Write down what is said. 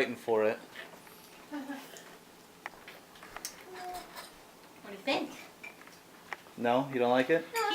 fighting for it. What do you think? No, you don't like it? No,